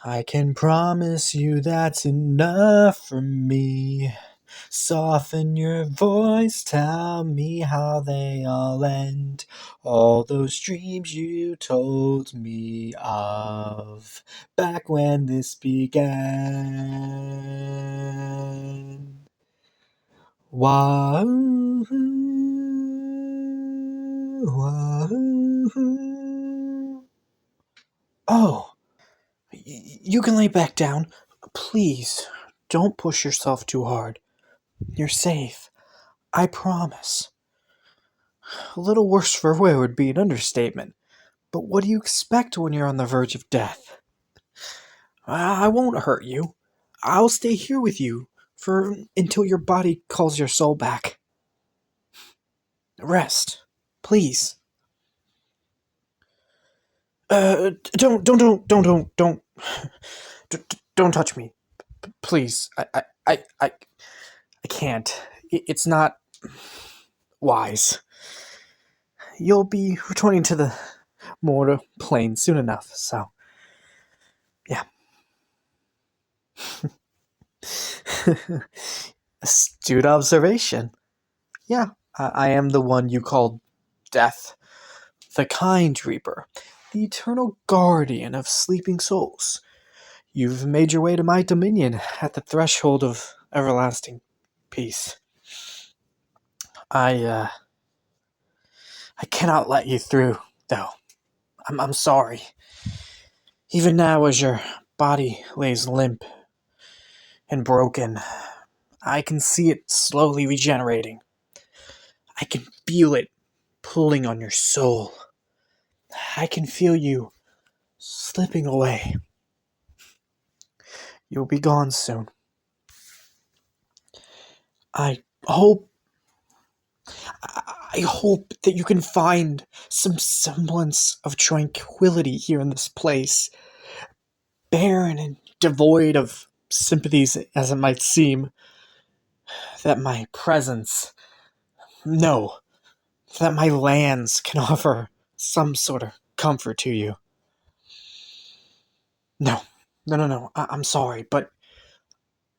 I can promise you that's enough for me. Soften your voice, tell me how they all end. All those dreams you told me of back when this began. Wahoo, wahoo. Oh, you can lay back down. Please, don't push yourself too hard. You're safe. I promise. A little worse for wear would be an understatement. But what do you expect when you're on the verge of death? I won't hurt you. I'll stay here with you until your body calls your soul back. Rest, please. Don't don't touch me, please. I can't. It's not wise. You'll be returning to the mortal plane soon enough, so yeah. Astute observation. Yeah, I am the one you called Death, the Kind Reaper, the eternal guardian of sleeping souls. You've made your way to my dominion at the threshold of everlasting peace. I cannot let you through, though. I'm sorry. Even now, as your body lays limp and broken, I can see it slowly regenerating. I can feel it pulling on your soul. I can feel you slipping away. You'll be gone soon. I hope that you can find some semblance of tranquility here in this place, barren and devoid of sympathies as it might seem, that my presence, no, that my lands can offer some sort of comfort to you. No, I'm sorry, but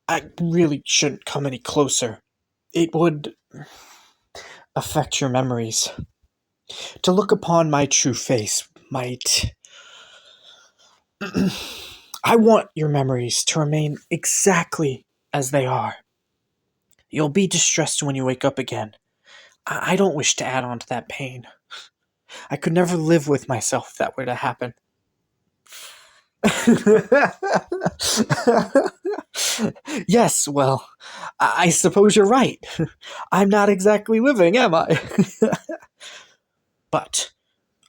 I really shouldn't come any closer. It would affect your memories. To look upon my true face might... I want your memories to remain exactly as they are. You'll be distressed when you wake up again. I don't wish to add on to that pain. I could never live with myself if that were to happen. Yes, well, I suppose you're right. I'm not exactly living, am I? But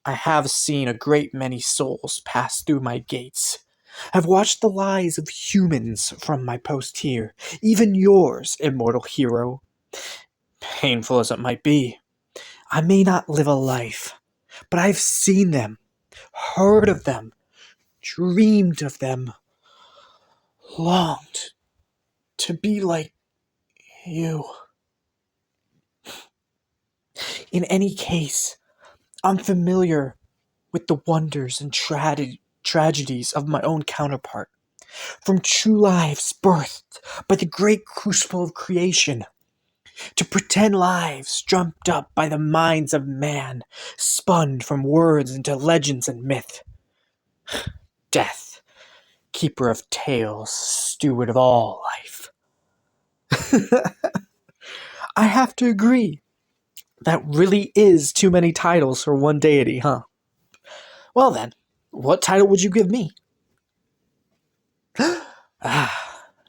I have seen a great many souls pass through my gates. I've watched the lives of humans from my post here, even yours, immortal hero. Painful as it might be, I may not live a life, but I've seen them, heard of them, dreamed of them, longed to be like you. In any case, I'm familiar with the wonders and tragedies of my own counterpart, from true lives birthed by the great crucible of creation, to pretend lives dreamt up by the minds of man, spun from words into legends and myth. Death, keeper of tales, steward of all life. I have to agree. That really is too many titles for one deity, huh? Well then, what title would you give me?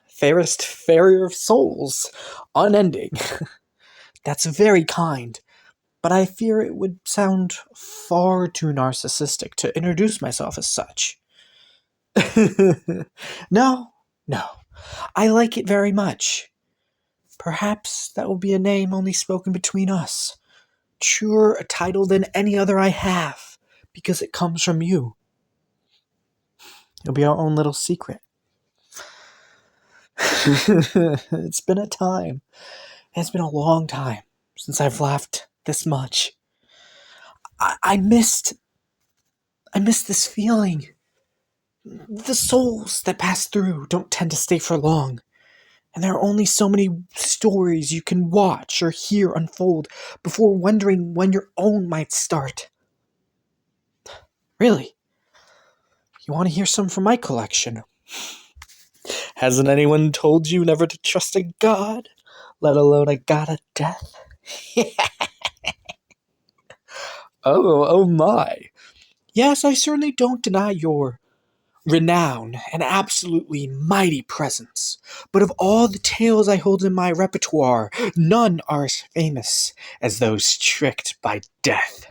Fairest fairer of souls, unending. That's very kind, but I fear it would sound far too narcissistic to introduce myself as such. No, I like it very much. Perhaps that will be a name only spoken between us. Truer a title than any other I have, because it comes from you. It'll be our own little secret. It's been a time. It's been a long time since I've laughed this much. I missed this feeling. The souls that pass through don't tend to stay for long, and there are only so many stories you can watch or hear unfold before wondering when your own might start. Really? You want to hear some from my collection? Hasn't anyone told you never to trust a god, let alone a god of death? Oh my. Yes, I certainly don't deny your renown and absolutely mighty presence. But of all the tales I hold in my repertoire, none are as famous as those tricked by death.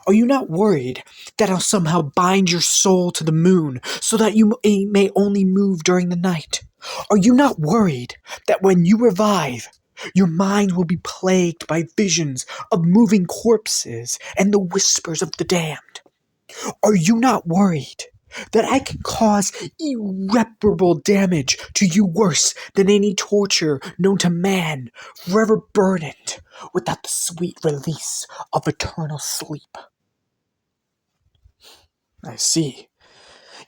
Are you not worried that I'll somehow bind your soul to the moon so that you may only move during the night? Are you not worried that when you revive, your mind will be plagued by visions of moving corpses and the whispers of the damned? Are you not worried that I can cause irreparable damage to you worse than any torture known to man, forever burdened without the sweet release of eternal sleep? I see.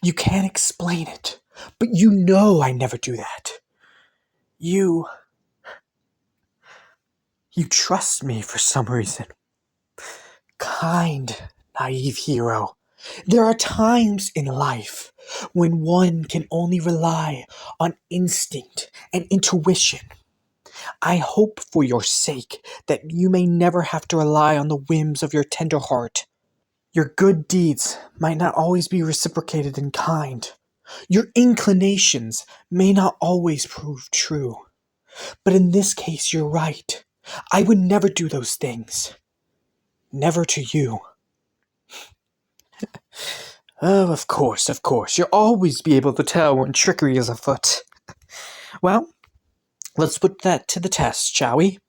You can't explain it, but you know I never do that. You trust me for some reason. Kind, naive hero. There are times in life when one can only rely on instinct and intuition. I hope for your sake that you may never have to rely on the whims of your tender heart. Your good deeds might not always be reciprocated in kind. Your inclinations may not always prove true. But in this case, you're right. I would never do those things. Never to you. Oh, of course. You'll always be able to tell when trickery is afoot. Well, let's put that to the test, shall we?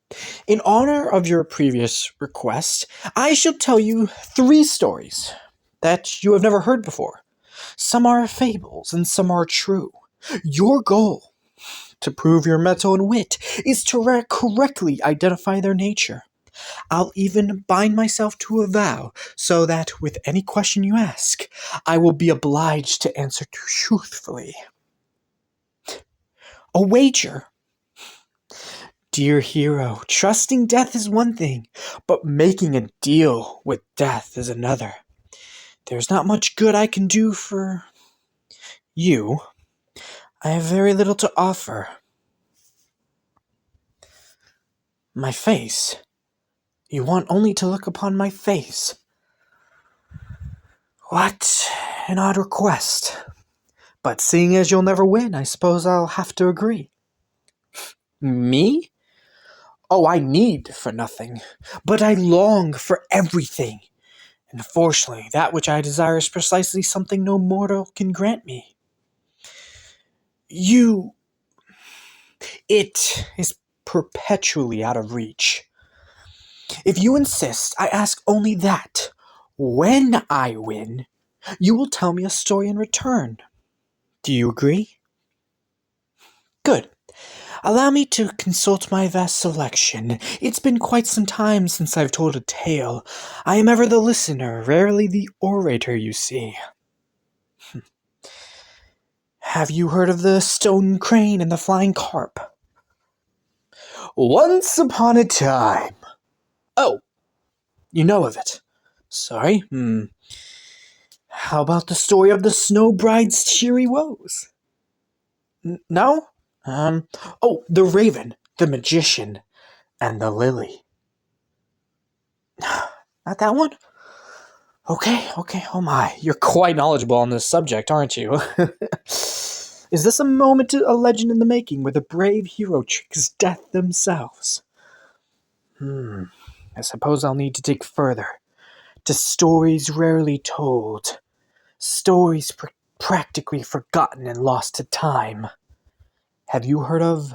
In honor of your previous request, I shall tell you 3 stories that you have never heard before. Some are fables and some are true. Your goal, to prove your mettle and wit, is to correctly identify their nature. I'll even bind myself to a vow so that with any question you ask, I will be obliged to answer truthfully. A wager. Dear hero, trusting death is one thing, but making a deal with death is another. There's not much good I can do for you. I have very little to offer. My face? You want only to look upon my face? What an odd request. But seeing as you'll never win, I suppose I'll have to agree. Me? Oh, I need for nothing, but I long for everything. And fortunately, that which I desire is precisely something no mortal can grant me. It is perpetually out of reach. If you insist, I ask only that, when I win, you will tell me a story in return. Do you agree? Good. Allow me to consult my vast selection. It's been quite some time since I've told a tale. I am ever the listener, rarely the orator, you see. Have you heard of the stone crane and the flying carp? Once upon a time. Oh, you know of it. Sorry. How about the story of the snow bride's cheery woes? No? The raven, the magician, and the lily. Not that one? Okay, oh my. You're quite knowledgeable on this subject, aren't you? Is this a a legend in the making where the brave hero tricks death themselves? I suppose I'll need to dig further. To stories rarely told. Stories practically forgotten and lost to time. Have you heard of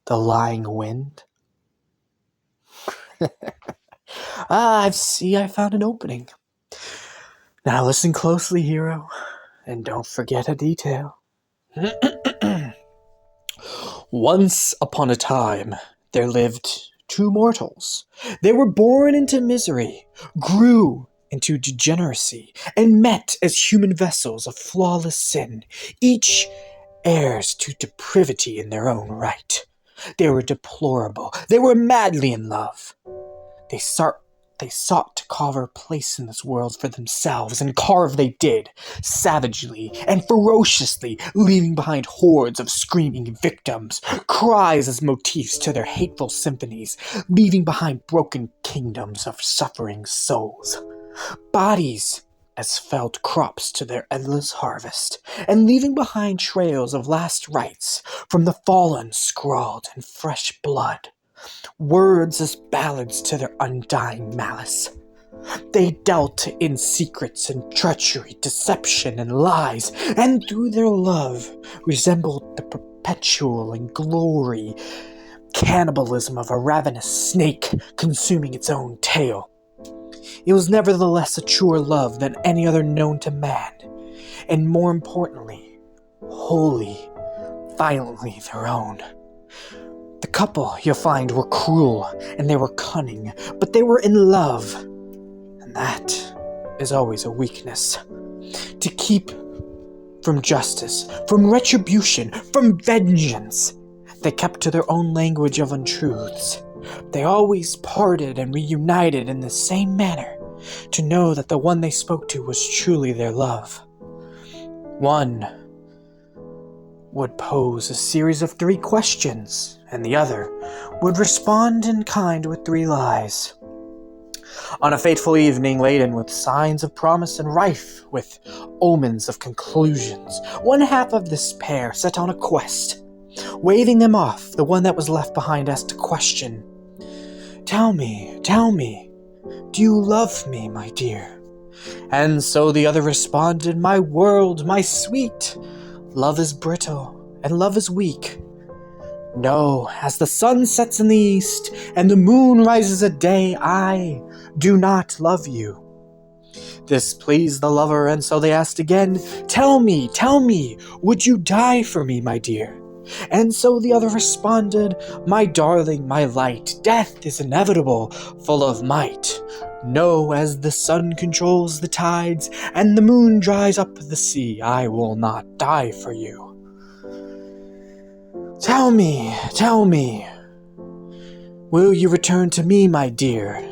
the lying wind? I found an opening. Now listen closely, hero, and don't forget a detail. Once upon a time, there lived 2 mortals. They were born into misery, grew into degeneracy and met as human vessels of flawless sin, each heirs to depravity in their own right. They were deplorable. They were madly in love. They sought to carve a place in this world for themselves, and carve they did, savagely and ferociously, leaving behind hordes of screaming victims, cries as motifs to their hateful symphonies, leaving behind broken kingdoms of suffering souls, bodies as felled crops to their endless harvest, and leaving behind trails of last rites from the fallen scrawled in fresh blood, words as ballads to their undying malice. They dealt in secrets and treachery, deception and lies, and through their love resembled the perpetual and glory cannibalism of a ravenous snake consuming its own tail. It was nevertheless a truer love than any other known to man, and more importantly, wholly, violently their own. The couple, you'll find, were cruel, and they were cunning, but they were in love, and that is always a weakness. To keep from justice, from retribution, from vengeance, they kept to their own language of untruths. They always parted and reunited in the same manner, to know that the one they spoke to was truly their love. One would pose a series of 3 questions, and the other would respond in kind with 3 lies. On a fateful evening laden with signs of promise and rife with omens of conclusions, one half of this pair set on a quest. Waving them off, the one that was left behind asked a question. Tell me, do you love me, my dear? And so the other responded, my world, my sweet, love is brittle, and love is weak. No, as the sun sets in the east, and the moon rises at day, I do not love you. This pleased the lover, and so they asked again, tell me, would you die for me, my dear? And so the other responded, my darling, my light, death is inevitable, full of might. No, as the sun controls the tides, and the moon dries up the sea, I will not die for you. Tell me, will you return to me, my dear?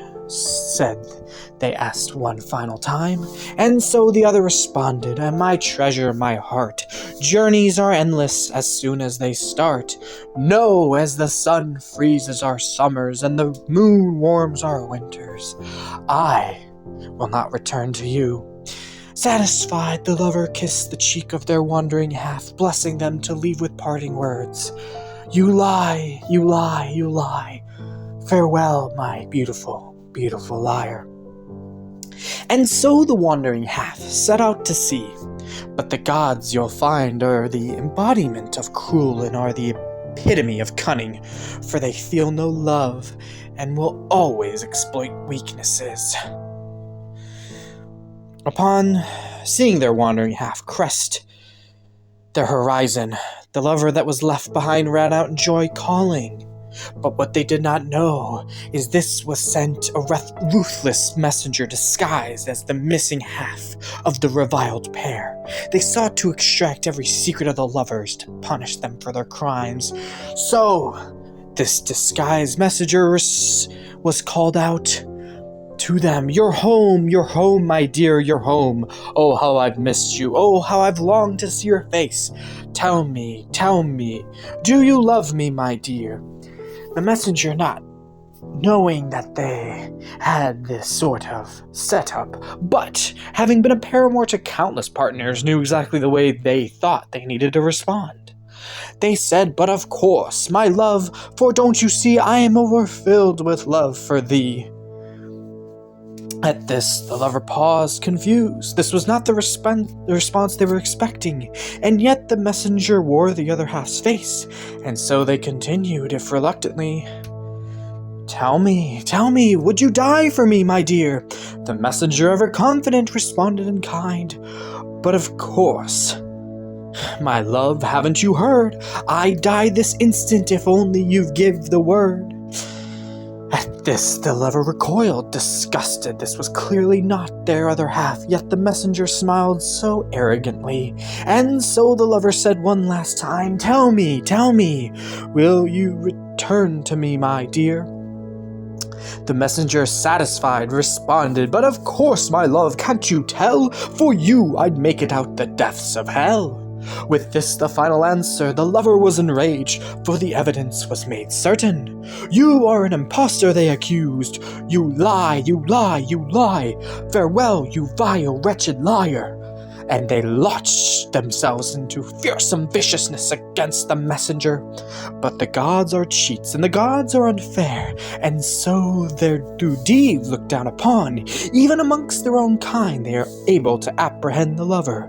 They asked one final time, and so the other responded, and my treasure, my heart, journeys are endless as soon as they start. No, as the sun freezes our summers, and the moon warms our winters, I will not return to you. Satisfied, the lover kissed the cheek of their wandering half, blessing them to leave with parting words. You lie. Farewell, my beautiful, beautiful liar. And so the wandering half set out to sea. But the gods, you'll find, are the embodiment of cruel and are the epitome of cunning, for they feel no love and will always exploit weaknesses. Upon seeing their wandering half crest their horizon, the lover that was left behind ran out in joy, calling. But what they did not know is this was sent a ruthless messenger disguised as the missing half of the reviled pair. They sought to extract every secret of the lovers to punish them for their crimes. So, this disguised messenger was called out to them. You're home, my dear, you're home. Oh, how I've missed you. Oh, how I've longed to see your face. Tell me, do you love me, my dear? The messenger, not knowing that they had this sort of setup, but having been a paramour to countless partners, knew exactly the way they thought they needed to respond. They said, but of course, my love, for don't you see I am overfilled with love for thee. At this, the lover paused, confused. This was not the response they were expecting, and yet the messenger wore the other half's face, and so they continued, if reluctantly. Tell me, would you die for me, my dear? The messenger, ever confident, responded in kind. But of course, my love, haven't you heard? I die this instant if only you give the word. At At this, the lover recoiled, disgusted. This was clearly not their other half, yet the messenger smiled so arrogantly. And so the lover said one last time, tell me, will you return to me, my dear?" The messenger, satisfied, responded, "But of course, my love, can't you tell? For you, I'd make it out the depths of hell." With this, the final answer, the lover was enraged, for the evidence was made certain. "You are an impostor," they accused. You lie, you lie. Farewell, you vile, wretched liar." And they launched themselves into fearsome viciousness against the messenger. But the gods are cheats, and the gods are unfair, and so their do deeds looked down upon. Even amongst their own kind, they are able to apprehend the lover.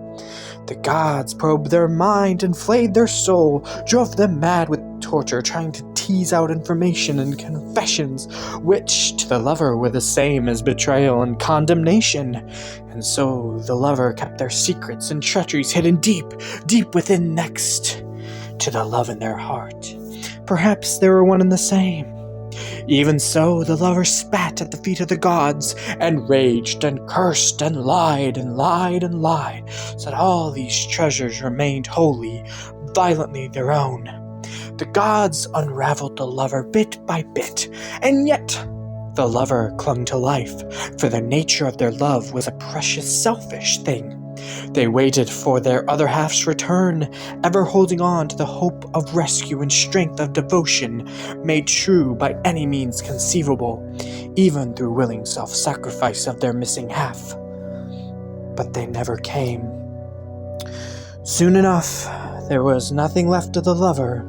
The gods probed their mind and flayed their soul, drove them mad with torture, trying to tease out information and confessions, which to the lover were the same as betrayal and condemnation. And so the lover kept their secrets and treacheries hidden deep within, next to the love in their heart. Perhaps they were one and the same. Even so, the lover spat at the feet of the gods, and raged, and cursed, and lied, so that all these treasures remained wholly, violently their own. The gods unraveled the lover bit by bit, and yet the lover clung to life, for the nature of their love was a precious, selfish thing. They waited for their other half's return, ever holding on to the hope of rescue and strength of devotion, made true by any means conceivable, even through willing self-sacrifice of their missing half. But they never came. Soon enough, there was nothing left of the lover,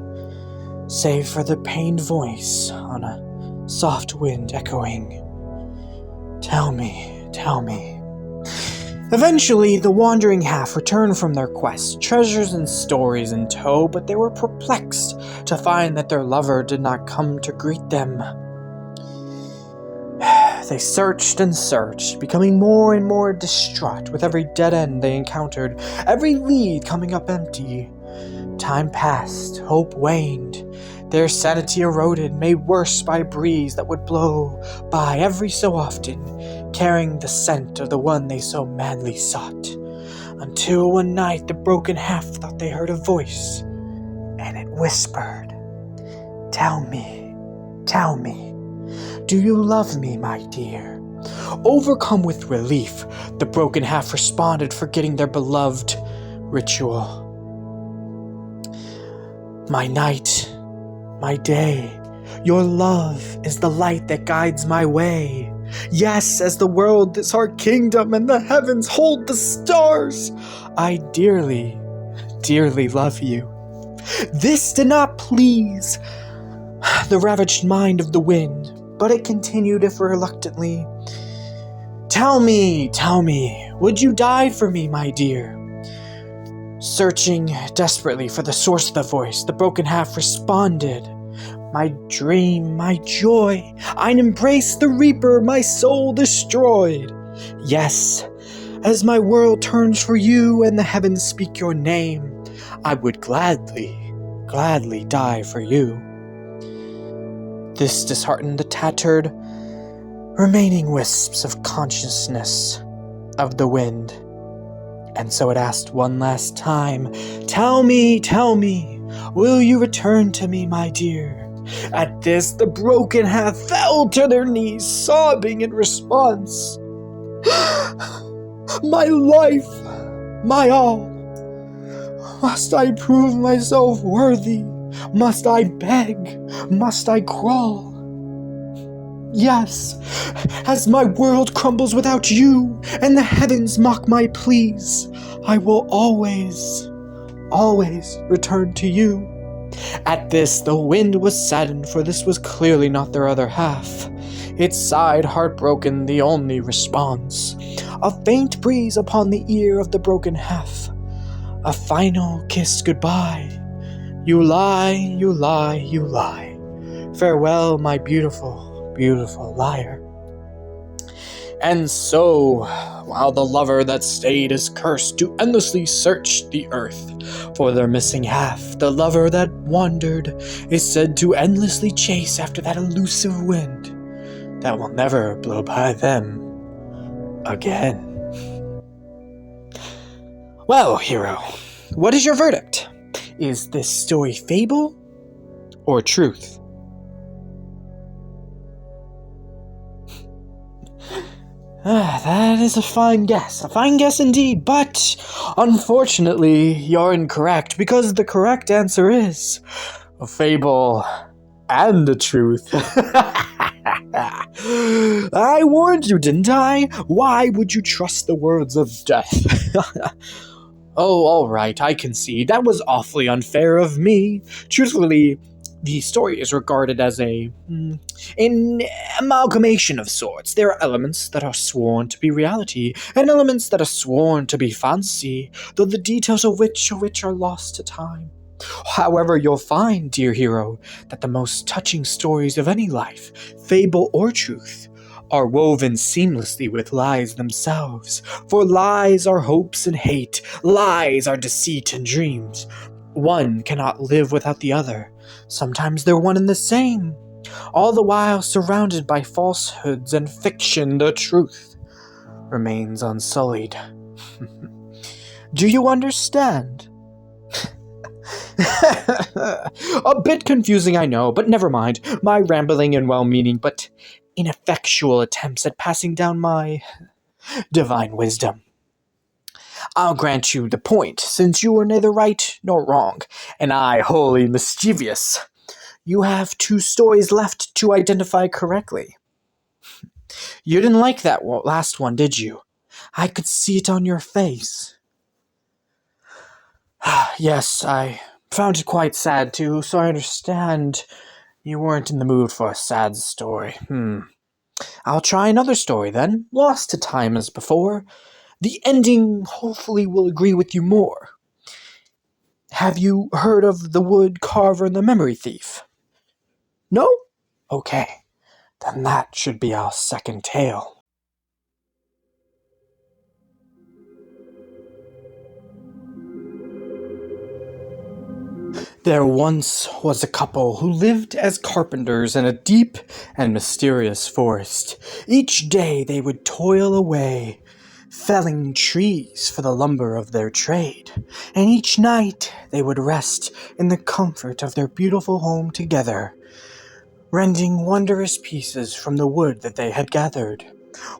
save for the pained voice on a soft wind echoing, "Tell me, tell me." Eventually, the wandering half returned from their quest, treasures and stories in tow, but they were perplexed to find that their lover did not come to greet them. They searched and searched, becoming more and more distraught with every dead end they encountered, every lead coming up empty. Time passed, hope waned, their sanity eroded, made worse by a breeze that would blow by every so often, carrying the scent of the one they so madly sought. Until one night the broken half thought they heard a voice, and it whispered, tell me, do you love me, my dear?" Overcome with relief, the broken half responded, forgetting their beloved ritual. "My night, my day, your love is the light that guides my way. Yes, as the world is our kingdom and the heavens hold the stars, I dearly, dearly love you." This did not please the ravaged mind of the wind, but it continued, if reluctantly, tell me, would you die for me, my dear?" Searching desperately for the source of the voice, the broken half responded, "My dream, my joy, I'd embrace the reaper, my soul destroyed. Yes, as my world turns for you and the heavens speak your name, I would gladly die for you." This disheartened the tattered, remaining wisps of consciousness of the wind, and so it asked one last time, tell me, will you return to me, my dear?" At this, the broken half fell to their knees, sobbing in response, "My life, my all, must I prove myself worthy? Must I beg? Must I crawl? Yes, as my world crumbles without you, and the heavens mock my pleas, I will always return to you." At this, the wind was saddened, for this was clearly not their other half. It sighed, heartbroken, the only response. A faint breeze upon the ear of the broken half. A final kiss goodbye. You lie. Farewell, my beautiful, beautiful liar. And so, while the lover that stayed is cursed to endlessly search the earth for their missing half, the lover that wandered is said to endlessly chase after that elusive wind that will never blow by them again. Well, hero, what is your verdict? Is this story fable or truth? That is a fine guess indeed, but unfortunately you're incorrect, because the correct answer is a fable and the truth. I warned you, didn't I? Why would you trust the words of death? Oh, alright, I concede. That was awfully unfair of me. Truthfully, the story is regarded as an amalgamation of sorts. There are elements that are sworn to be reality, and elements that are sworn to be fantasy, though the details of which are lost to time. However, you'll find, dear hero, that the most touching stories of any life, fable or truth, are woven seamlessly with lies themselves. For lies are hopes and hate, lies are deceit and dreams. One cannot live without the other. Sometimes they're one and the same. All the while surrounded by falsehoods and fiction, the truth remains unsullied. Do you understand? A bit confusing, I know, but never mind. My rambling and well-meaning but ineffectual attempts at passing down my divine wisdom. I'll grant you the point, since you were neither right nor wrong, and I wholly mischievous. You have 2 stories left to identify correctly. You didn't like that last one, did you? I could see it on your face. Yes, I found it quite sad too, so I understand you weren't in the mood for a sad story. I'll try another story then, lost to time as before. The ending hopefully will agree with you more. Have you heard of the woodcarver and the memory thief? No? Okay, then that should be our second tale. There once was a couple who lived as carpenters in a deep and mysterious forest. Each day they would toil away, felling trees for the lumber of their trade, and each night they would rest in the comfort of their beautiful home together, rending wondrous pieces from the wood that they had gathered.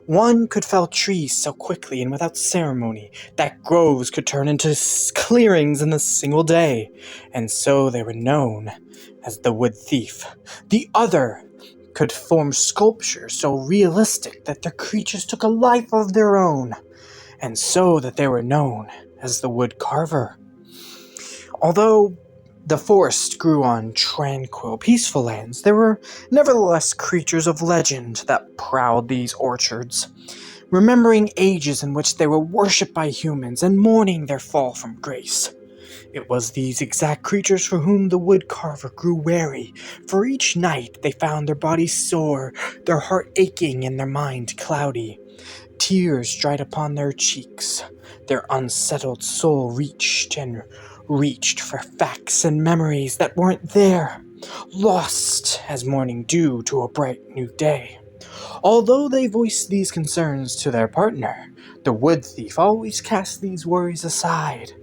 One could fell trees so quickly and without ceremony that groves could turn into clearings in a single day, and so they were known as the wood thief. The other could form sculptures so realistic that their creatures took a life of their own, and so that they were known as the wood carver. Although the forest grew on tranquil, peaceful lands, there were nevertheless creatures of legend that prowled these orchards, remembering ages in which they were worshipped by humans and mourning their fall from grace. It was these exact creatures for whom the woodcarver grew wary, for each night they found their bodies sore, their heart aching and their mind cloudy. Tears dried upon their cheeks. Their unsettled soul reached for facts and memories that weren't there, lost as morning dew to a bright new day. Although they voiced these concerns to their partner, the wood thief always cast these worries aside.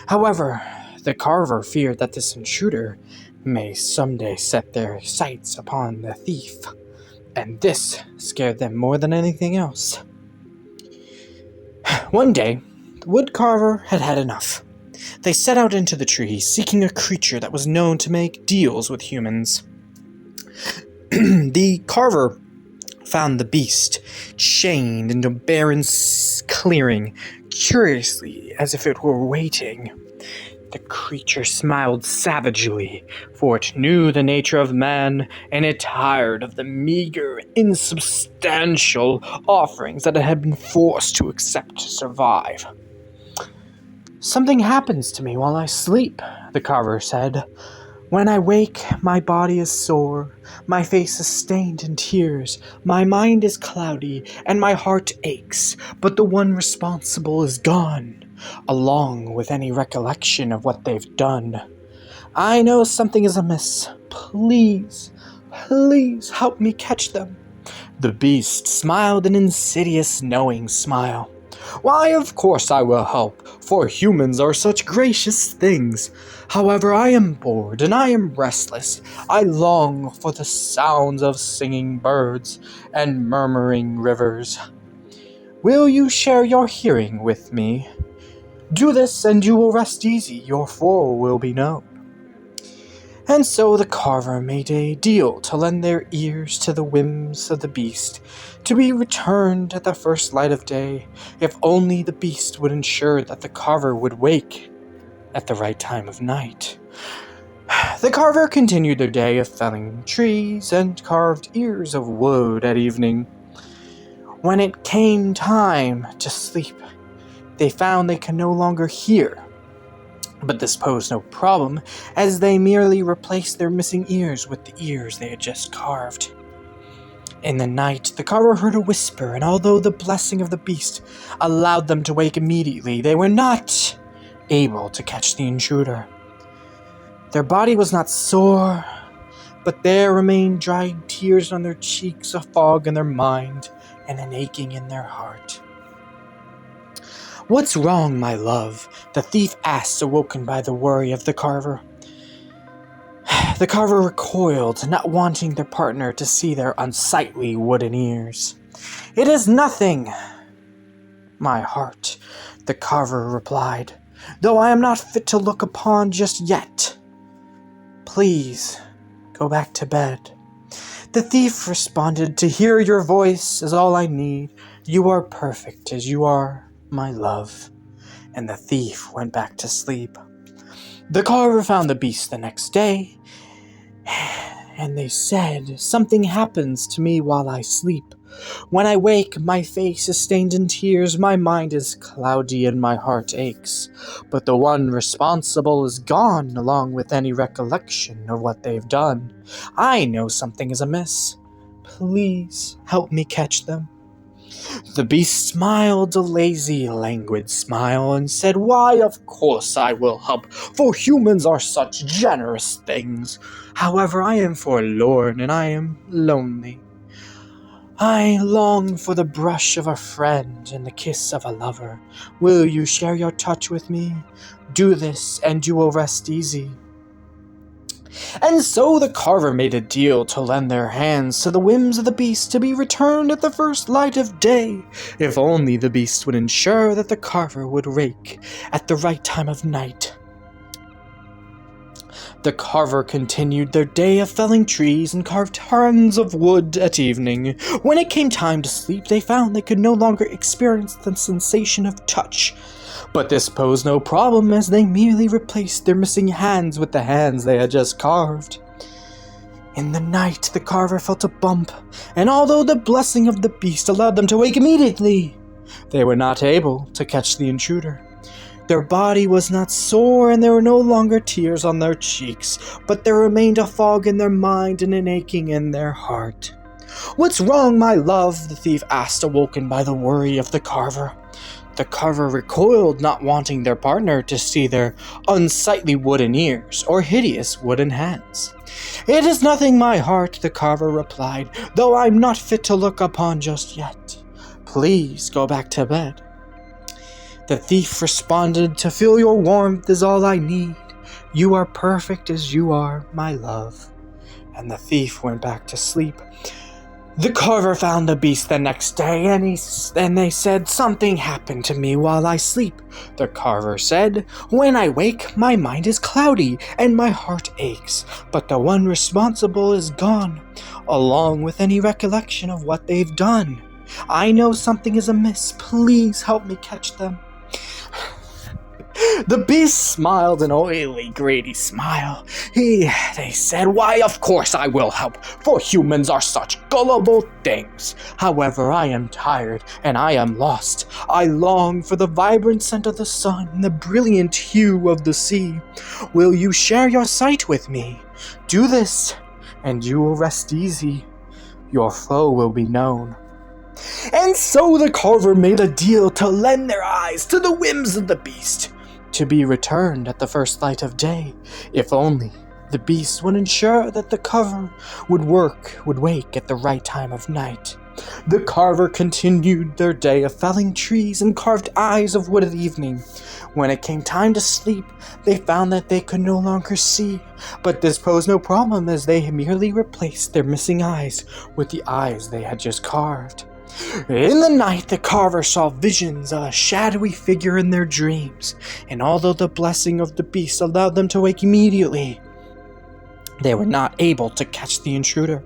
However, the carver feared that this intruder may someday set their sights upon the thief, and this scared them more than anything else. One day, the woodcarver had had enough. They set out into the trees, seeking a creature that was known to make deals with humans. The carver found the beast, chained into a barren clearing, curiously as if it were waiting. The creature smiled savagely, for it knew the nature of man, and it tired of the meager, insubstantial offerings that it had been forced to accept to survive. "Something happens to me while I sleep," the carver said. "When I wake, my body is sore, my face is stained in tears, my mind is cloudy, and my heart aches, but the one responsible is gone, along with any recollection of what they've done. I know something is amiss. Please help me catch them. The beast smiled an insidious, knowing smile. "Why, of course I will help, for humans are such gracious things. However, I am bored and I am restless. I long for the sounds of singing birds and murmuring rivers. Will you share your hearing with me? Do this and you will rest easy, your fall will be known." And so the carver made a deal to lend their ears to the whims of the beast, to be returned at the first light of day, if only the beast would ensure that the carver would wake at the right time of night. The carver continued their day of felling trees and carved ears of wood at evening. When it came time to sleep, they found they could no longer hear. But this posed no problem, as they merely replaced their missing ears with the ears they had just carved. In the night, the carver heard a whisper, and although the blessing of the beast allowed them to wake immediately, they were not able to catch the intruder. Their body was not sore, but there remained dried tears on their cheeks, a fog in their mind, and an aching in their heart. "What's wrong, my love?" the thief asked, awoken by the worry of the carver. The carver recoiled, not wanting their partner to see their unsightly wooden ears. "It is nothing, my heart," the carver replied, "though I am not fit to look upon just yet. Please, go back to bed." The thief responded, "To hear your voice is all I need. You are perfect as you are, my love." And the thief went back to sleep. The carver found the beast the next day, and they said, "Something happens to me while I sleep. When I wake, my face is stained in tears, my mind is cloudy, and my heart aches. But the one responsible is gone, along with any recollection of what they've done. I know something is amiss. Please help me catch them." The beast smiled a lazy, languid smile and said, "Why, of course I will help, for humans are such generous things. However, I am forlorn and I am lonely. I long for the brush of a friend and the kiss of a lover. Will you share your touch with me? Do this and you will rest easy." And so the carver made a deal to lend their hands to the whims of the beast, to be returned at the first light of day, if only the beast would ensure that the carver would wake at the right time of night. The carver continued their day of felling trees and carved tons of wood at evening. When it came time to sleep, they found they could no longer experience the sensation of touch. But this posed no problem, as they merely replaced their missing hands with the hands they had just carved. In the night, the carver felt a bump, and although the blessing of the beast allowed them to wake immediately, they were not able to catch the intruder. Their body was not sore, and there were no longer tears on their cheeks, but there remained a fog in their mind and an aching in their heart. "What's wrong, my love?" the thief asked, awoken by the worry of the carver. The carver recoiled, not wanting their partner to see their unsightly wooden ears or hideous wooden hands. "It is nothing, my heart," the carver replied, "though I'm not fit to look upon just yet. Please go back to bed." The thief responded, "To feel your warmth is all I need. You are perfect as you are, my love." And the thief went back to sleep. The carver found the beast the next day, and they said, "Something happened to me while I sleep." The carver said, "When I wake, my mind is cloudy and my heart aches, but the one responsible is gone, along with any recollection of what they've done. I know something is amiss. Please help me catch them." The beast smiled an oily, greedy smile. They said, "Why, of course I will help, for humans are such gullible things. However, I am tired and I am lost. I long for the vibrant scent of the sun and the brilliant hue of the sea. Will you share your sight with me? Do this, and you will rest easy. Your foe will be known." And so the carver made a deal to lend their eyes to the whims of the beast, to be returned at the first light of day, if only the beast would ensure that the carver would wake at the right time of night. The carver continued their day of felling trees and carved eyes of wood at evening. When it came time to sleep, they found that they could no longer see, but this posed no problem as they merely replaced their missing eyes with the eyes they had just carved. In the night, the carver saw visions of a shadowy figure in their dreams, and although the blessing of the beast allowed them to wake immediately, they were not able to catch the intruder.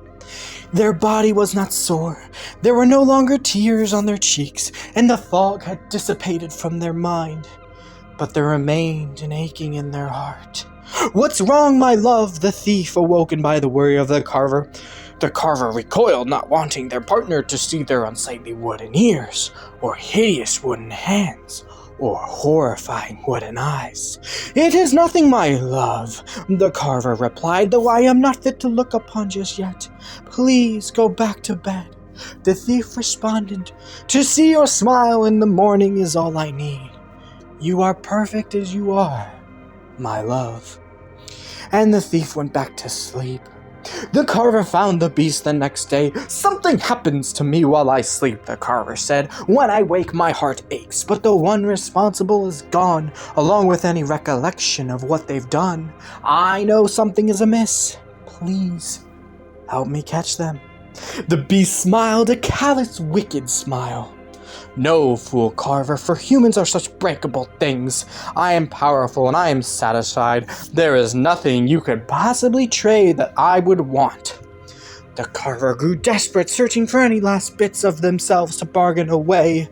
Their body was not sore, there were no longer tears on their cheeks, and the fog had dissipated from their mind, but there remained an aching in their heart. "What's wrong, my love?" the thief, awoken by the worry of the carver. The carver recoiled, not wanting their partner to see their unsightly wooden ears, or hideous wooden hands, or horrifying wooden eyes. "It is nothing, my love," the carver replied, "though I am not fit to look upon just yet. Please go back to bed." The thief responded, "To see your smile in the morning is all I need. You are perfect as you are, my love." And the thief went back to sleep. The carver found the beast the next day. "Something happens to me while I sleep," the carver said. "When I wake, my heart aches, but the one responsible is gone, along with any recollection of what they've done. I know something is amiss. Please, help me catch them." The beast smiled a callous, wicked smile. "No, fool carver, for humans are such breakable things. I am powerful and I am satisfied. There is nothing you could possibly trade that I would want." The carver grew desperate, searching for any last bits of themselves to bargain away.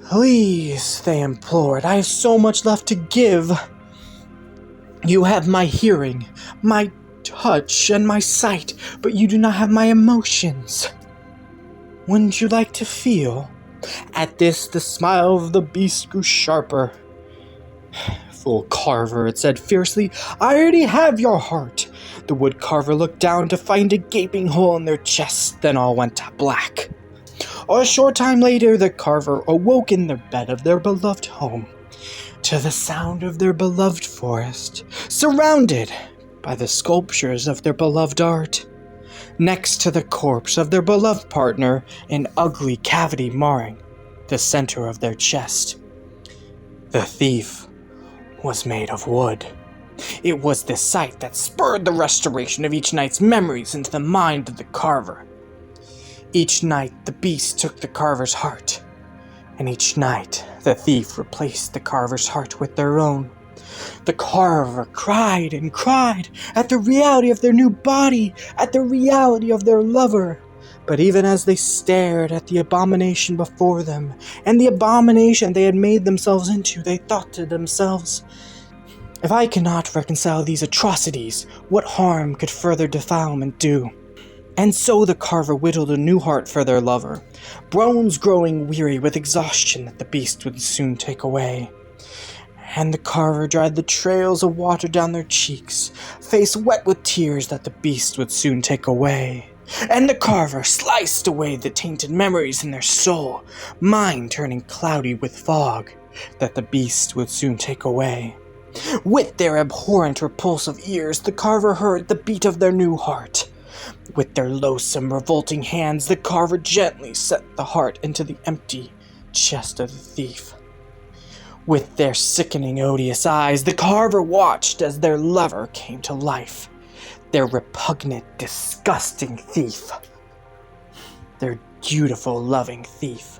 "Please," they implored, "I have so much left to give. You have my hearing, my touch, and my sight, but you do not have my emotions. Wouldn't you like to feel?" At this, the smile of the beast grew sharper. "Fool carver," it said fiercely, "I already have your heart." The wood carver looked down to find a gaping hole in their chest, then all went black. A short time later, the carver awoke in the bed of their beloved home, to the sound of their beloved forest, surrounded by the sculptures of their beloved art. Next to the corpse of their beloved partner, an ugly cavity marring the center of their chest. The thief was made of wood. It was this sight that spurred the restoration of each night's memories into the mind of the carver. Each night, the beast took the carver's heart, and each night, the thief replaced the carver's heart with their own. The carver cried and cried at the reality of their new body, at the reality of their lover. But even as they stared at the abomination before them, and the abomination they had made themselves into, they thought to themselves, "If I cannot reconcile these atrocities, what harm could further defilement do?" And so the carver whittled a new heart for their lover, bones growing weary with exhaustion that the beast would soon take away. And the carver dried the trails of water down their cheeks, face wet with tears that the beast would soon take away. And the carver sliced away the tainted memories in their soul, mind turning cloudy with fog that the beast would soon take away. With their abhorrent, repulsive ears, the carver heard the beat of their new heart. With their loathsome, revolting hands, the carver gently set the heart into the empty chest of the thief. With their sickening, odious eyes, the carver watched as their lover came to life. Their repugnant, disgusting thief. Their dutiful, loving thief.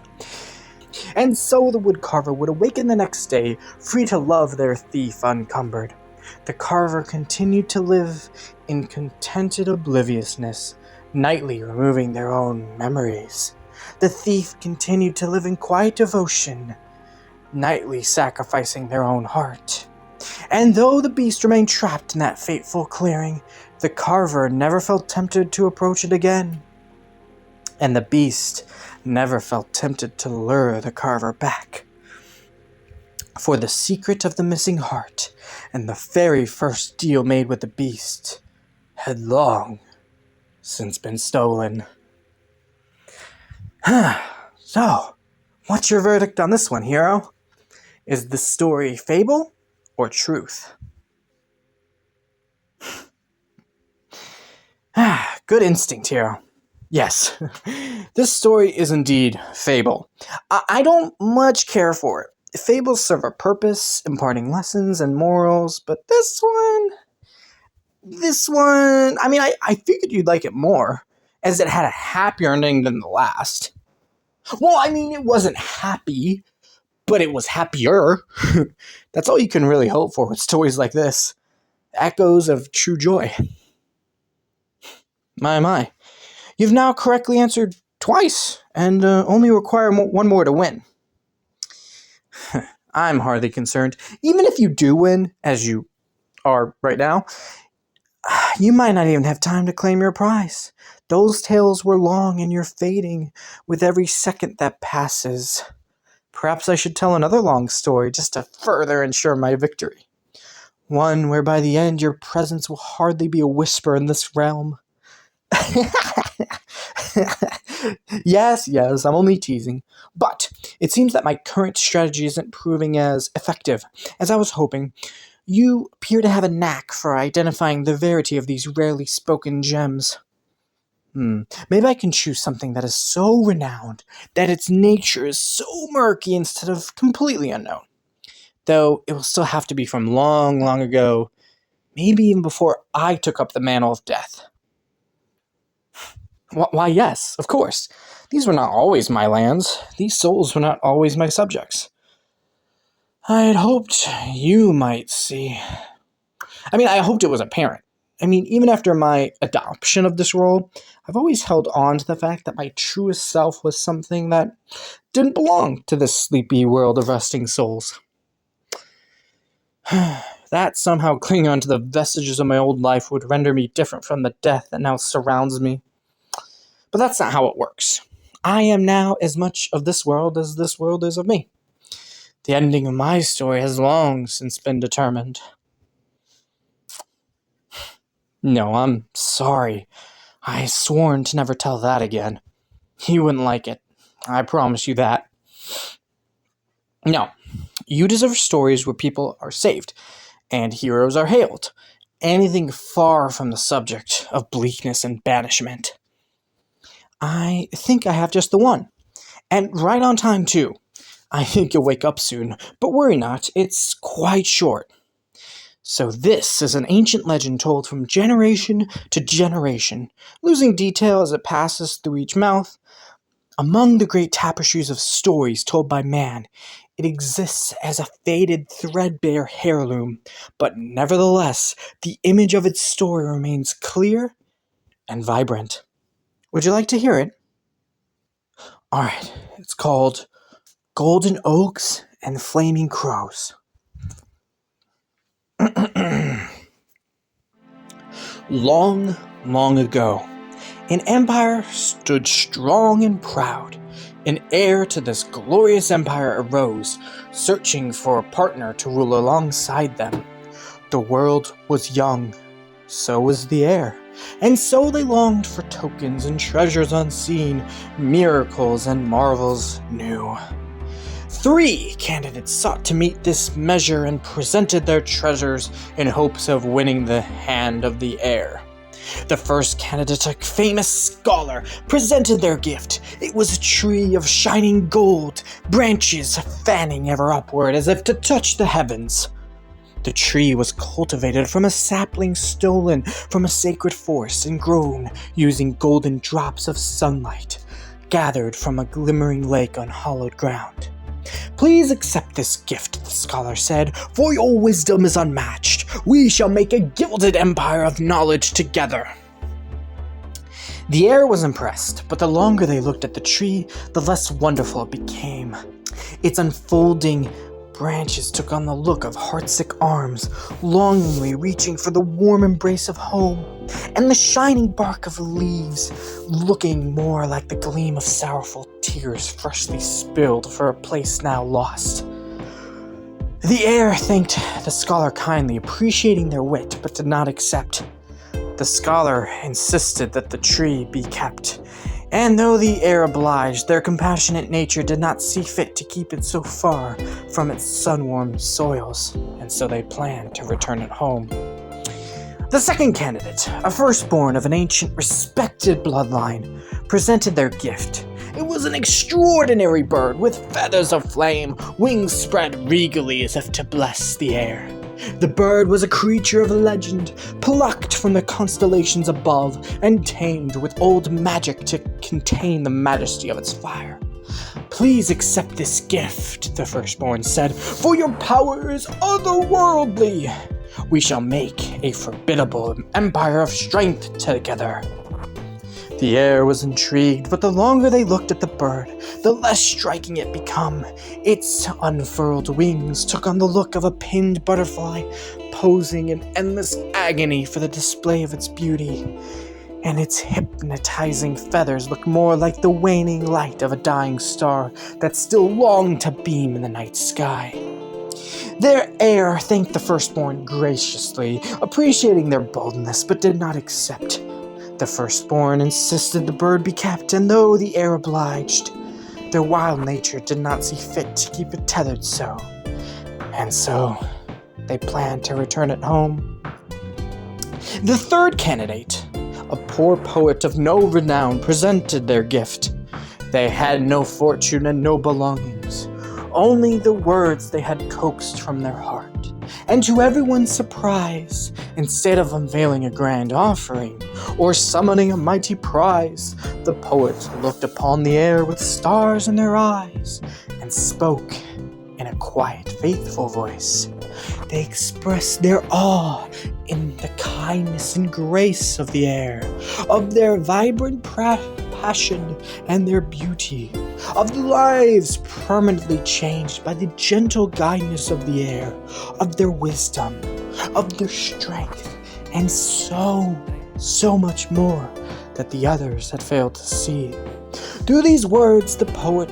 And so the woodcarver would awaken the next day, free to love their thief uncumbered. The carver continued to live in contented obliviousness, nightly removing their own memories. The thief continued to live in quiet devotion, nightly sacrificing their own heart. And though the beast remained trapped in that fateful clearing, the carver never felt tempted to approach it again. And the beast never felt tempted to lure the carver back. For the secret of the missing heart and the very first deal made with the beast had long since been stolen. So, what's your verdict on this one, hero? Is the story fable or truth? Good instinct, hero. Yes, this story is indeed fable. I don't much care for it. Fables serve a purpose, imparting lessons and morals, but this one, I figured you'd like it more, as it had a happier ending than the last. Well, it wasn't happy, but it was happier. That's all you can really hope for with stories like this. Echoes of true joy. My. You've now correctly answered twice, and only require one more to win. I'm hardly concerned. Even if you do win, as you are right now, you might not even have time to claim your prize. Those tales were long, and you're fading with every second that passes. Perhaps I should tell another long story just to further ensure my victory. One where by the end your presence will hardly be a whisper in this realm. Yes, I'm only teasing. But it seems that my current strategy isn't proving as effective as I was hoping. You appear to have a knack for identifying the verity of these rarely spoken gems. Maybe I can choose something that is so renowned that its nature is so murky instead of completely unknown. Though it will still have to be from long, long ago, maybe even before I took up the mantle of death. Why, yes, of course. These were not always my lands. These souls were not always my subjects. I had hoped you might see. I hoped it was apparent. Even after my adoption of this role, I've always held on to the fact that my truest self was something that didn't belong to this sleepy world of resting souls. That somehow clinging on to the vestiges of my old life would render me different from the death that now surrounds me. But that's not how it works. I am now as much of this world as this world is of me. The ending of my story has long since been determined. No, I'm sorry. I sworn to never tell that again. You wouldn't like it. I promise you that. No, you deserve stories where people are saved and heroes are hailed. Anything far from the subject of bleakness and banishment. I think I have just the one. And right on time, too. I think you'll wake up soon, but worry not, it's quite short. So this is an ancient legend told from generation to generation, losing detail as it passes through each mouth. Among the great tapestries of stories told by man, it exists as a faded, threadbare heirloom, but nevertheless, the image of its story remains clear and vibrant. Would you like to hear it? Alright, it's called Golden Oaks and Flaming Crows. Long, long ago, an empire stood strong and proud. An heir to this glorious empire arose, searching for a partner to rule alongside them. The world was young, so was the heir, and so they longed for tokens and treasures unseen, miracles and marvels new. 3 candidates sought to meet this measure and presented their treasures in hopes of winning the hand of the heir. The first candidate, a famous scholar, presented their gift. It was a tree of shining gold, branches fanning ever upward as if to touch the heavens. The tree was cultivated from a sapling stolen from a sacred forest and grown using golden drops of sunlight, gathered from a glimmering lake on hallowed ground. Please accept this gift, the scholar said, for your wisdom is unmatched. We shall make a gilded empire of knowledge together. The heir was impressed, but the longer they looked at the tree, the less wonderful it became. Its unfolding branches took on the look of heartsick arms, longingly reaching for the warm embrace of home, and the shining bark of leaves looking more like the gleam of sorrowful tears freshly spilled for a place now lost. The heir thanked the scholar kindly, appreciating their wit, but did not accept. The scholar insisted that the tree be kept, and though the heir obliged, their compassionate nature did not see fit to keep it so far from its sun-warmed soils, and so they planned to return it home. The second candidate, a firstborn of an ancient, respected bloodline, presented their gift. It was an extraordinary bird with feathers of flame, wings spread regally as if to bless the air. The bird was a creature of legend, plucked from the constellations above and tamed with old magic to contain the majesty of its fire. "Please accept this gift," the firstborn said, "for your power is otherworldly. We shall make a formidable empire of strength together." The heir was intrigued, but the longer they looked at the bird, the less striking it became. Its unfurled wings took on the look of a pinned butterfly, posing in endless agony for the display of its beauty, and its hypnotizing feathers looked more like the waning light of a dying star that still longed to beam in the night sky. Their heir thanked the firstborn graciously, appreciating their boldness, but did not accept. The firstborn insisted the bird be kept, and though the heir obliged, their wild nature did not see fit to keep it tethered so. And so, they planned to return it home. The third candidate, a poor poet of no renown, presented their gift. They had no fortune and no belongings, only the words they had coaxed from their heart. And to everyone's surprise, instead of unveiling a grand offering or summoning a mighty prize, the poet looked upon the air with stars in their eyes and spoke in a quiet, faithful voice. They expressed their awe in the kindness and grace of the air, of their vibrant passion and their beauty, of the lives permanently changed by the gentle guidance of the air, of their wisdom, of their strength, and so much more that the others had failed to see. Through these words, the poet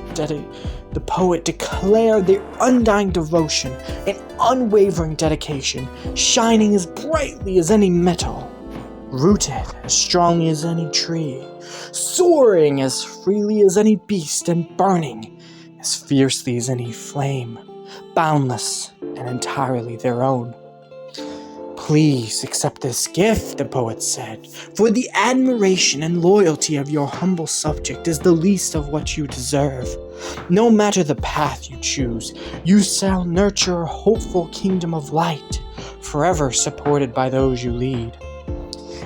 declared their undying devotion and unwavering dedication, shining as brightly as any metal, rooted as strongly as any tree, soaring as freely as any beast, and burning as fiercely as any flame, boundless and entirely their own. "Please accept this gift," the poet said, "for the admiration and loyalty of your humble subject is the least of what you deserve. No matter the path you choose, you shall nurture a hopeful kingdom of light, forever supported by those you lead.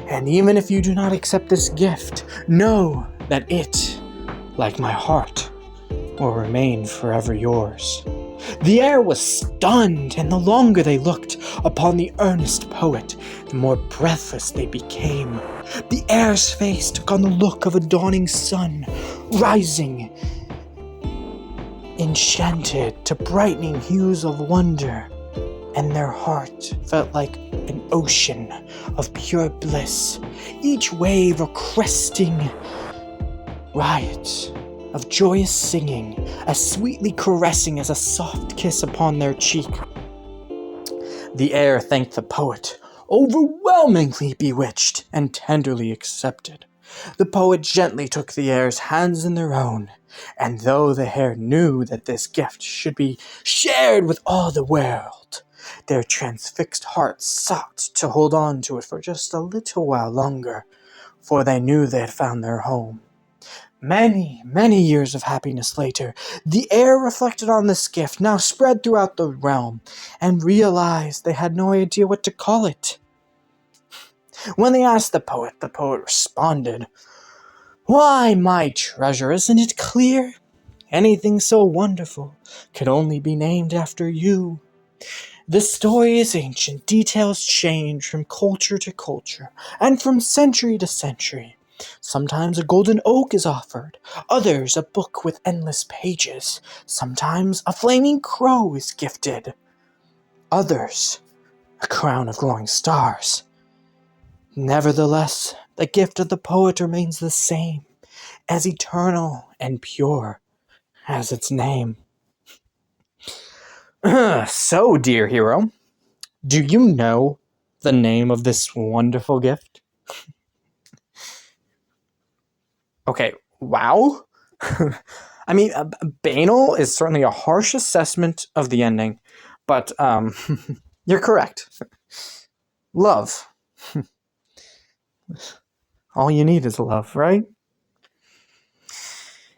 And even if you do not accept this gift, know that it, like my heart, will remain forever yours." The air was stunned, and the longer they looked upon the earnest poet, the more breathless they became. The air's face took on the look of a dawning sun, rising, enchanted to brightening hues of wonder, and their heart felt like an ocean of pure bliss, each wave a cresting riot of joyous singing, as sweetly caressing as a soft kiss upon their cheek. The air thanked the poet, overwhelmingly bewitched, and tenderly accepted. The poet gently took the air's hands in their own, and though the air knew that this gift should be shared with all the world, their transfixed hearts sought to hold on to it for just a little while longer, for they knew they had found their home. Many years of happiness later, the air reflected on this gift, now spread throughout the realm, and realized they had no idea what to call it. When they asked the poet responded, "Why, my treasure, isn't it clear? Anything so wonderful could only be named after you. The story is ancient, details change from culture to culture, and from century to century. Sometimes a golden oak is offered, others a book with endless pages. Sometimes a flaming crow is gifted, others a crown of glowing stars. Nevertheless, the gift of the poet remains the same, as eternal and pure as its name." So, dear hero, do you know the name of this wonderful gift? Okay, wow. I mean, banal is certainly a harsh assessment of the ending, but you're correct. Love. All you need is love, right?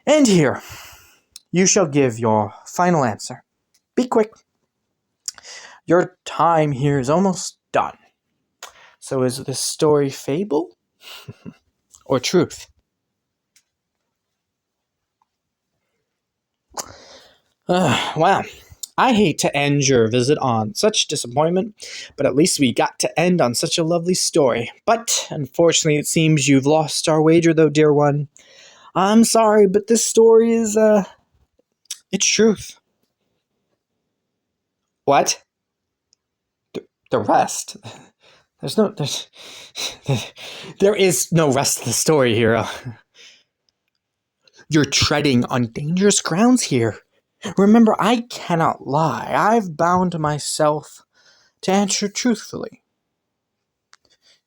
And here, you shall give your final answer. Be quick. Your time here is almost done. So is this story fable or truth? Wow. I hate to end your visit on such disappointment, but at least we got to end on such a lovely story. But unfortunately, it seems you've lost our wager, though, dear one. I'm sorry, but this story is, it's truth. What? The rest? There is no rest of the story here. You're treading on dangerous grounds here. Remember, I cannot lie. I've bound myself to answer truthfully.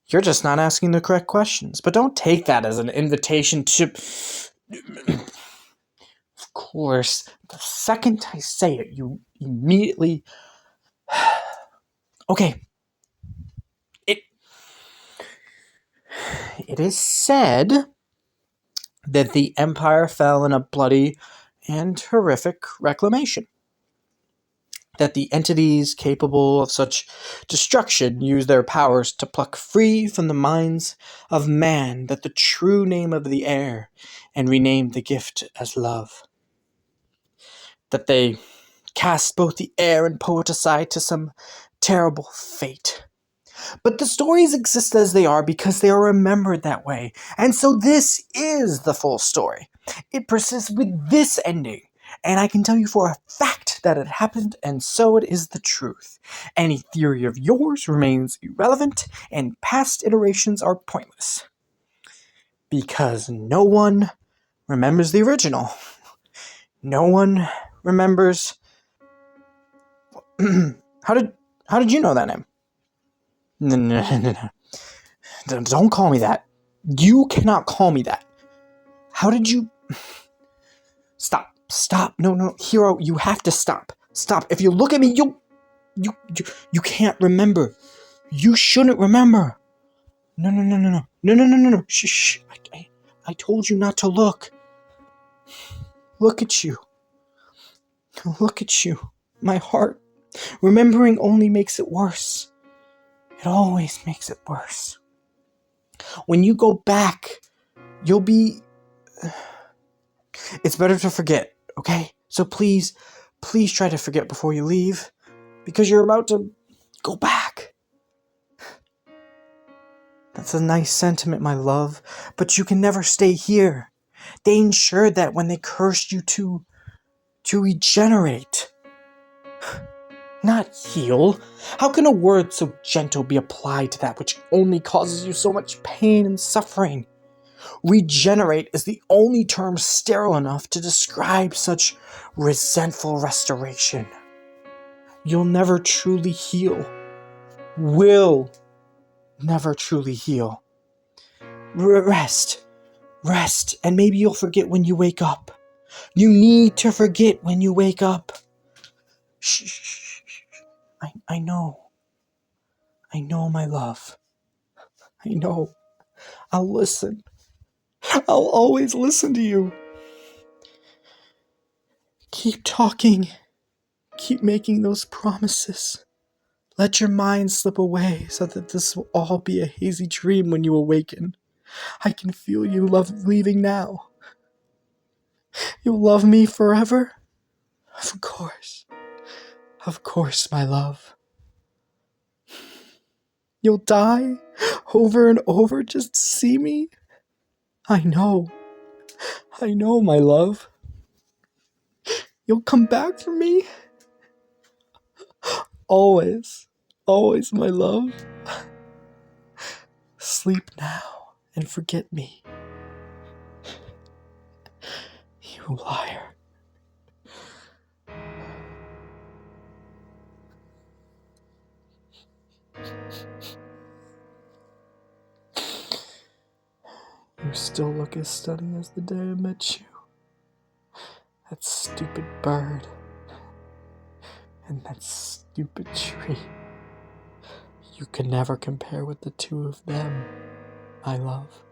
You're just not asking the correct questions. But don't take that as an invitation to... Of course, the second I say it, you immediately... Okay. It is said that the empire fell in a bloody and horrific reclamation. That the entities capable of such destruction use their powers to pluck free from the minds of man that the true name of the air and rename the gift as love. That they cast both the air and poet aside to some terrible fate. But the stories exist as they are because they are remembered that way. And so this is the full story. It persists with this ending. And I can tell you for a fact that it happened, and so it is the truth. Any theory of yours remains irrelevant, and past iterations are pointless. Because no one remembers the original. No one remembers... How did you know that name? No. Don't call me that. You cannot call me that. How did you... Stop. No. Hero, you have to stop. Stop. If you look at me, you can't remember. You shouldn't remember. No. Shh. I told you not to look. Look at you. My heart. Remembering only makes it worse. It always makes it worse. When you go back, you'll be... It's better to forget, okay? So please try to forget before you leave, because you're about to go back. That's a nice sentiment, my love, but you can never stay here. They ensured that when they cursed you to regenerate. Not heal. How can a word so gentle be applied to that which only causes you so much pain and suffering? Regenerate is the only term sterile enough to describe such resentful restoration. You'll never truly heal. Will never truly heal. Rest, and maybe you'll forget when you wake up. You need to forget when you wake up. Shh. I know. I know, my love. I know. I'll listen. I'll always listen to you. Keep talking. Keep making those promises. Let your mind slip away so that this will all be a hazy dream when you awaken. I can feel you leaving now. You'll love me forever? Of course. Of course, my love. You'll die over and over just to see me? I know, my love. You'll come back for me? Always, my love. Sleep now and forget me. You liar. You still look as stunning as the day I met you. That stupid bird. And that stupid tree. You can never compare with the two of them, my love.